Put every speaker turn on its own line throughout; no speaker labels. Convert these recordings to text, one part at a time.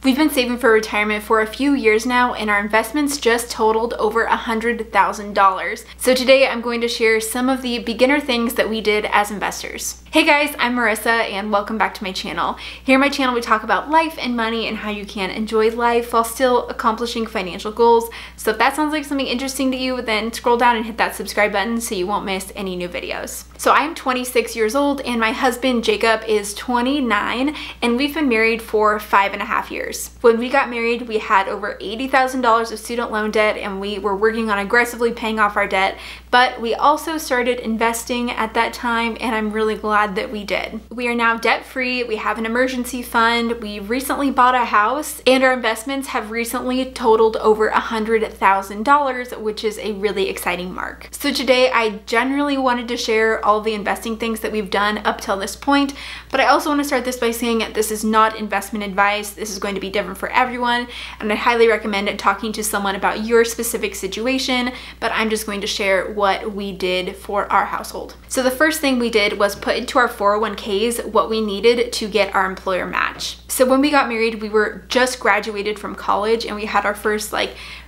We've been saving for retirement for a few years now, and our investments just totaled over $100,000. So today I'm going to share some of the beginner things that we did as investors. Hey guys, I'm Marissa and welcome back to my channel. Here on my channel we talk about life and money and how you can enjoy life while still accomplishing financial goals. So if that sounds like something interesting to you, then scroll down and hit that subscribe button so you won't miss any new videos. So I'm 26 years old and my husband Jacob is 29, and we've been married for 5.5 years. When we got married, we had over $80,000 of student loan debt and we were working on aggressively paying off our debt, but we also started investing at that time, and I'm really glad that we did. We are now debt-free, we have an emergency fund, we recently bought a house, and our investments have recently totaled over $100,000, which is a really exciting mark. So today I generally wanted to share all the investing things that we've done up till this point, but I also want to start this by saying this is not investment advice. This is going to be different for everyone, and I highly recommend talking to someone about your specific situation, but I'm just going to share what we did for our household. So the first thing we did was put into our 401ks what we needed to get our employer match. So when we got married, we were just graduated from college and we had our first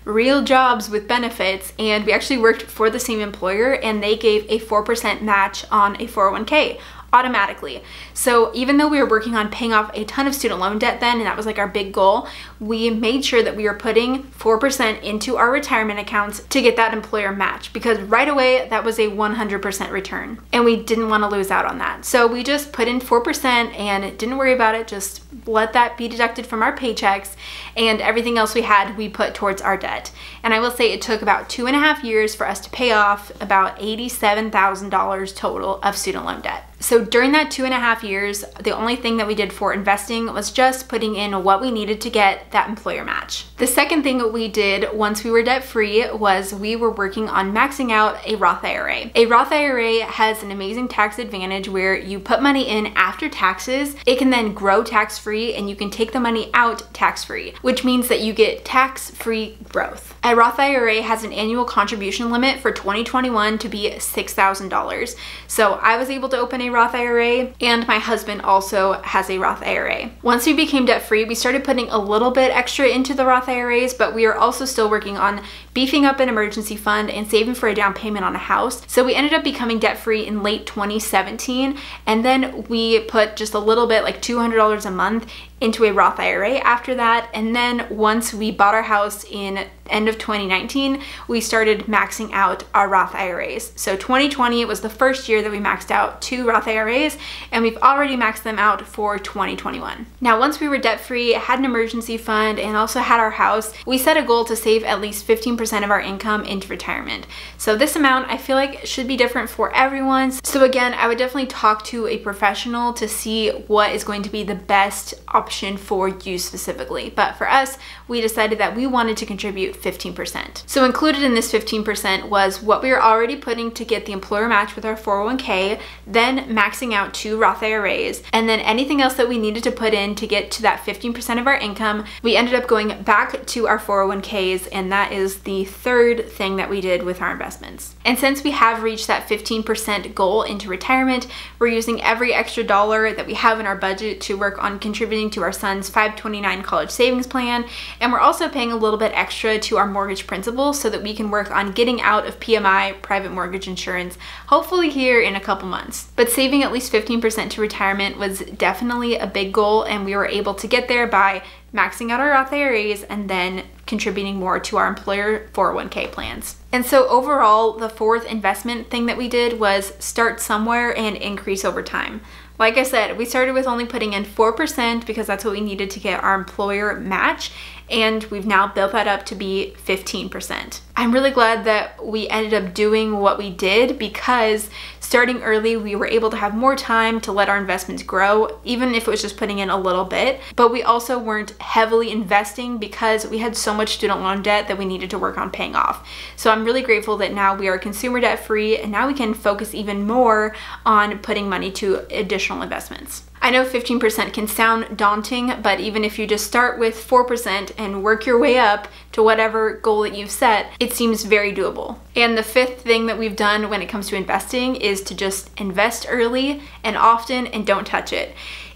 real jobs with benefits, and we actually worked for the same employer and they gave a 4% match on a 401k automatically. So even though we were working on paying off a ton of student loan debt then, and that was our big goal, we made sure that we were putting 4% into our retirement accounts to get that employer match, because right away that was a 100% return and we didn't want to lose out on that. So we just put in 4% and didn't worry about it, just let that be deducted from our paychecks, and everything else we had we put towards our debt. And I will say it took about 2.5 years for us to pay off about $87,000 total of student loan debt. So during that 2.5 years, the only thing that we did for investing was just putting in what we needed to get that employer match. The second thing that we did once we were debt-free was we were working on maxing out a Roth IRA. A Roth IRA has an amazing tax advantage where you put money in after taxes, it can then grow tax-free, and you can take the money out tax-free, which means that you get tax-free growth. A Roth IRA has an annual contribution limit for 2021 to be $6,000. So I was able to open a Roth IRA, and my husband also has a Roth IRA. Once we became debt-free, we started putting a little bit extra into the Roth IRAs, but we are also still working on beefing up an emergency fund and saving for a down payment on a house. So we ended up becoming debt-free in late 2017, and then we put just a little bit, $200 a month, into a Roth IRA after that. And then once we bought our house in end of 2019, we started maxing out our Roth IRAs. So 2020 was the first year that we maxed out 2 Roth IRAs, and we've already maxed them out for 2021. Now, once we were debt-free, had an emergency fund, and also had our house, we set a goal to save at least 15% of our income into retirement. So this amount I feel like should be different for everyone. So again, I would definitely talk to a professional to see what is going to be the best option for you specifically. But for us, we decided that we wanted to contribute 15%. So included in this 15% was what we were already putting to get the employer match with our 401k, then maxing out 2 Roth IRAs, and then anything else that we needed to put in to get to that 15% of our income. We ended up going back to our 401ks, and that is the third thing that we did with our investments. And since we have reached that 15% goal into retirement, we're using every extra dollar that we have in our budget to work on contributing to our son's 529 college savings plan, and we're also paying a little bit extra to our mortgage principal so that we can work on getting out of PMI, private mortgage insurance, hopefully here in a couple months. But saving at least 15% to retirement was definitely a big goal, and we were able to get there by maxing out our Roth IRAs and then contributing more to our employer 401k plans. And so overall, the fourth investment thing that we did was start somewhere and increase over time. Like I said, we started with only putting in 4% because that's what we needed to get our employer match, and we've now built that up to be 15%. I'm really glad that we ended up doing what we did, because starting early, we were able to have more time to let our investments grow, even if it was just putting in a little bit. But we also weren't heavily investing because we had so much student loan debt that we needed to work on paying off. So I'm really grateful that now we are consumer debt free, and now we can focus even more on putting money to additional investments. I know 15% can sound daunting, but even if you just start with 4% and work your way up to whatever goal that you've set, it seems very doable. And the fifth thing that we've done when it comes to investing is to just invest early and often and don't touch it.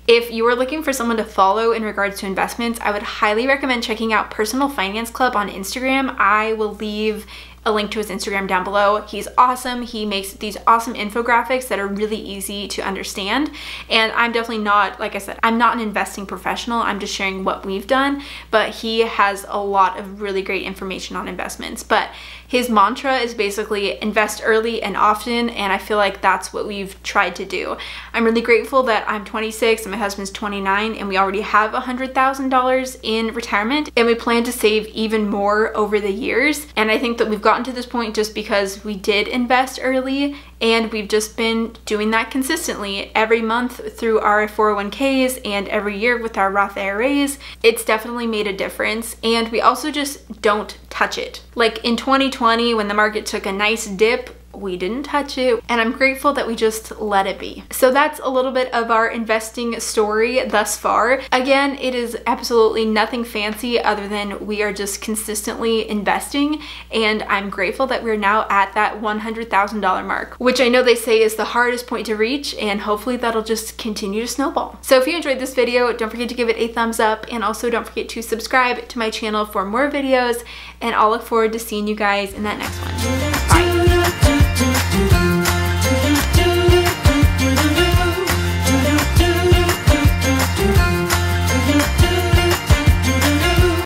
If you are looking for someone to follow in regards to investments, I would highly recommend checking out Personal Finance Club on Instagram. I will leave a link to his Instagram down below. He's awesome. He makes these awesome infographics that are really easy to understand. And I'm definitely not, like I said, I'm not an investing professional. I'm just sharing what we've done, but he has a lot of really great information on investments. But his mantra is basically invest early and often, and I feel like that's what we've tried to do. I'm really grateful that I'm 26 and my husband's 29 and we already have $100,000 in retirement, and we plan to save even more over the years. And I think that we've gotten to this point just because we did invest early, and we've just been doing that consistently every month through our 401ks and every year with our Roth IRAs. It's definitely made a difference, and we also just don't touch it. Like in 2020, when the market took a nice dip, we didn't touch it, and I'm grateful that we just let it be. So that's a little bit of our investing story thus far. Again, it is absolutely nothing fancy other than we are just consistently investing, and I'm grateful that we're now at that $100,000 mark, which I know they say is the hardest point to reach, and hopefully that'll just continue to snowball. So if you enjoyed this video, don't forget to give it a thumbs up, and also don't forget to subscribe to my channel for more videos, and I'll look forward to seeing you guys in that next one.